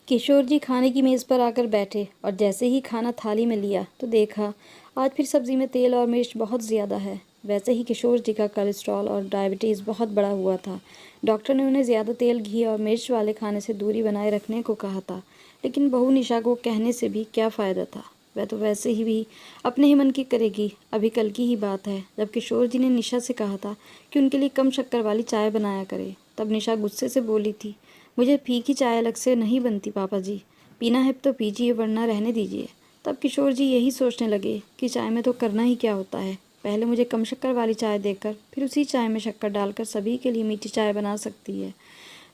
किशोर जी खाने की मेज़ पर आकर बैठे और जैसे ही खाना थाली में लिया तो देखा आज फिर सब्ज़ी में तेल और मिर्च बहुत ज़्यादा है। वैसे ही किशोर जी का कोलेस्ट्रॉल और डायबिटीज़ बहुत बढ़ा हुआ था। डॉक्टर ने उन्हें ज़्यादा तेल, घी और मिर्च वाले खाने से दूरी बनाए रखने को कहा था, लेकिन बहू निशा को कहने से भी क्या फ़ायदा था। वह तो वैसे ही भी अपने ही मन की करेगी। अभी कल की ही बात है जब किशोर जी ने निशा से कहा था कि उनके लिए कम शक्कर वाली चाय बनाया करे। तब निशा गुस्से से बोली थी, मुझे फीकी चाय अलग से नहीं बनती पापा जी, पीना है तो पीजिए वरना रहने दीजिए। तब किशोर जी यही सोचने लगे कि चाय में तो करना ही क्या होता है, पहले मुझे कम शक्कर वाली चाय देकर फिर उसी चाय में शक्कर डालकर सभी के लिए मीठी चाय बना सकती है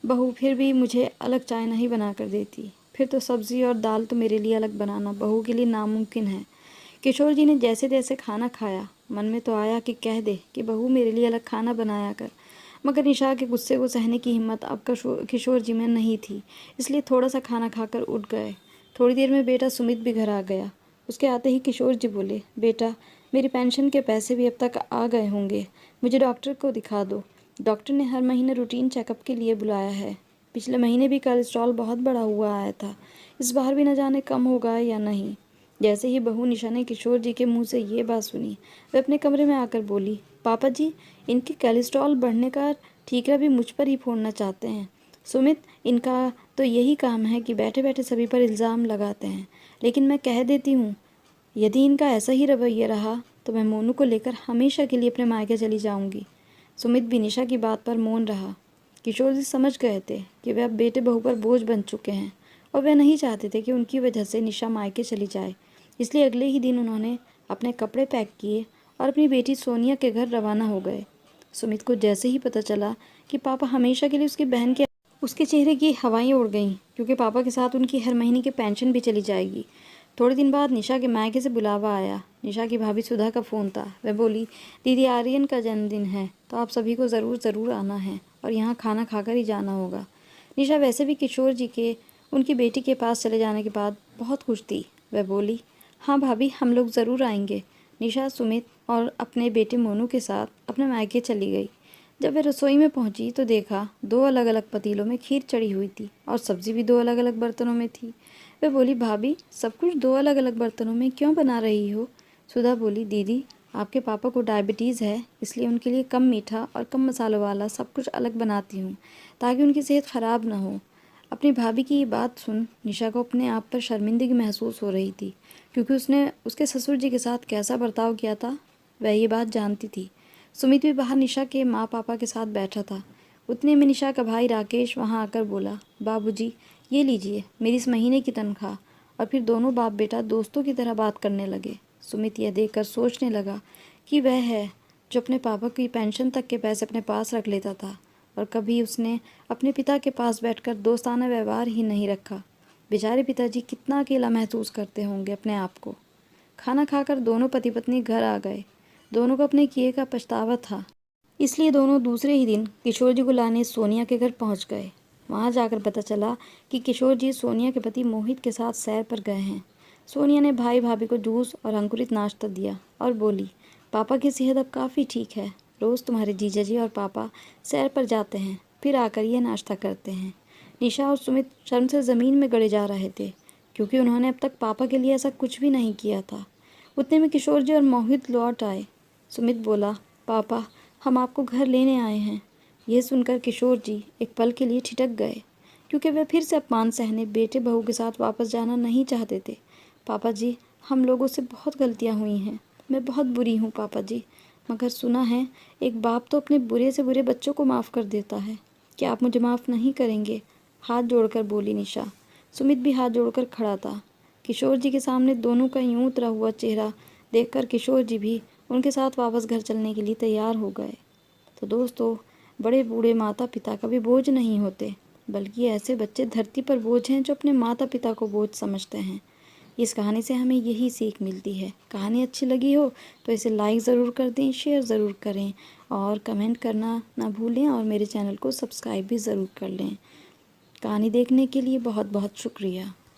बहू, फिर भी मुझे अलग चाय नहीं बना कर देती। फिर तो सब्ज़ी और दाल तो मेरे लिए अलग बनाना बहू के लिए नामुमकिन है। किशोर जी ने जैसे तैसे खाना खाया। मन में तो आया कि कह दे कि बहू मेरे लिए अलग खाना बनाया कर, मगर निशा के गुस्से को सहने की हिम्मत अब किशोर जी में नहीं थी, इसलिए थोड़ा सा खाना खाकर उठ गए। थोड़ी देर में बेटा सुमित भी घर आ गया। उसके आते ही किशोर जी बोले, बेटा मेरी पेंशन के पैसे भी अब तक आ गए होंगे, मुझे डॉक्टर को दिखा दो। डॉक्टर ने हर महीने रूटीन चेकअप के लिए बुलाया है। पिछले महीने भी कोलेस्ट्रॉल बहुत बढ़ा हुआ आया था, इस बार भी न जाने कम होगा या नहीं। जैसे ही बहू निशा ने किशोर जी के मुंह से ये बात सुनी, वह अपने कमरे में आकर बोली, पापा जी इनके कोलेस्ट्रॉल बढ़ने का ठीकरा भी मुझ पर ही फोड़ना चाहते हैं। सुमित, इनका तो यही काम है कि बैठे बैठे सभी पर इल्ज़ाम लगाते हैं। लेकिन मैं कह देती हूँ, यदि इनका ऐसा ही रवैया रहा तो मैं मोनू को लेकर हमेशा के लिए अपने मायके चली जाऊंगी। सुमित भी निशा की बात पर मौन रहा। किशोर जी समझ गए थे कि वे अब बेटे बहू पर बोझ बन चुके हैं और वे नहीं चाहते थे कि उनकी वजह से निशा मायके चली जाए। इसलिए अगले ही दिन उन्होंने अपने कपड़े पैक किए और अपनी बेटी सोनिया के घर रवाना हो गए। सुमित को जैसे ही पता चला कि पापा हमेशा के लिए उसकी बहन के, उसके चेहरे की हवाएं उड़ गईं, क्योंकि पापा के साथ उनकी हर महीने की पेंशन भी चली जाएगी। थोड़े दिन बाद निशा के मायके से बुलावा आया। निशा की भाभी सुधा का फ़ोन था। वह बोली, दीदी आर्यन का जन्मदिन है तो आप सभी को ज़रूर आना है और यहाँ खाना खाकर ही जाना होगा। निशा वैसे भी किशोर जी के उनकी बेटी के पास चले जाने के बाद बहुत खुश थी। वह बोली, हाँ भाभी हम लोग ज़रूर आएंगे। निशा सुमित और अपने बेटे मोनू के साथ अपने मायके चली गई। जब वे रसोई में पहुंची तो देखा 2 अलग अलग पतीलों में खीर चढ़ी हुई थी और सब्ज़ी भी 2 अलग अलग बर्तनों में थी। वे बोली, भाभी सब कुछ 2 अलग अलग बर्तनों में क्यों बना रही हो? सुधा बोली, दीदी आपके पापा को डायबिटीज़ है, इसलिए उनके लिए कम मीठा और कम मसालों वाला सब कुछ अलग बनाती हूँ ताकि उनकी सेहत ख़राब ना हो। अपनी भाभी की ये बात सुन निशा को अपने आप पर शर्मिंदगी महसूस हो रही थी, क्योंकि उसने उसके ससुर जी के साथ कैसा बर्ताव किया था वह ये बात जानती थी। सुमित भी बाहर निशा के माँ पापा के साथ बैठा था। उतने में निशा का भाई राकेश वहाँ आकर बोला, बाबूजी ये लीजिए मेरी इस महीने की तनख्वाह। और फिर दोनों बाप बेटा दोस्तों की तरह बात करने लगे। सुमित यह देखकर सोचने लगा कि वह है जो अपने पापा की पेंशन तक के पैसे अपने पास रख लेता था और कभी उसने अपने पिता के पास बैठकर दोस्ताना व्यवहार ही नहीं रखा। बेचारे पिताजी कितना अकेला महसूस करते होंगे अपने आप को। खाना खाकर दोनों पति पत्नी घर आ गए। दोनों को अपने किए का पछतावा था, इसलिए दोनों दूसरे ही दिन किशोर जी को लाने सोनिया के घर पहुंच गए। वहां जाकर पता चला कि किशोर जी सोनिया के पति मोहित के साथ सैर पर गए हैं। सोनिया ने भाई भाभी को जूस और अंकुरित नाश्ता दिया और बोली, पापा की सेहत अब काफ़ी ठीक है। रोज़ तुम्हारे जीजा जी और पापा सैर पर जाते हैं, फिर आकर यह नाश्ता करते हैं। निशा और सुमित शर्म से ज़मीन में गड़े जा रहे थे, क्योंकि उन्होंने अब तक पापा के लिए ऐसा कुछ भी नहीं किया था। उतने में किशोर जी और मोहित लौट आए। सुमित बोला, पापा हम आपको घर लेने आए हैं। यह सुनकर किशोर जी एक पल के लिए ठिठक गए, क्योंकि वे फिर से अपमान सहने बेटे बहू के साथ वापस जाना नहीं चाहते थे। पापा जी हम लोगों से बहुत गलतियां हुई हैं, मैं बहुत बुरी हूँ पापा जी, मगर सुना है एक बाप तो अपने बुरे से बुरे बच्चों को माफ़ कर देता है। क्या आप मुझे माफ़ नहीं करेंगे? हाथ जोड़कर बोली निशा। सुमित भी हाथ जोड़कर खड़ा था। किशोर जी के सामने दोनों का यूं उतरा हुआ चेहरा देखकर किशोर जी भी उनके साथ वापस घर चलने के लिए तैयार हो गए। तो दोस्तों, बड़े बूढ़े माता पिता कभी बोझ नहीं होते, बल्कि ऐसे बच्चे धरती पर बोझ हैं जो अपने माता पिता को बोझ समझते हैं। इस कहानी से हमें यही सीख मिलती है। कहानी अच्छी लगी हो तो इसे लाइक ज़रूर कर दें, शेयर ज़रूर करें और कमेंट करना ना भूलें और मेरे चैनल को सब्सक्राइब भी ज़रूर कर लें। कहानी देखने के लिए बहुत बहुत शुक्रिया।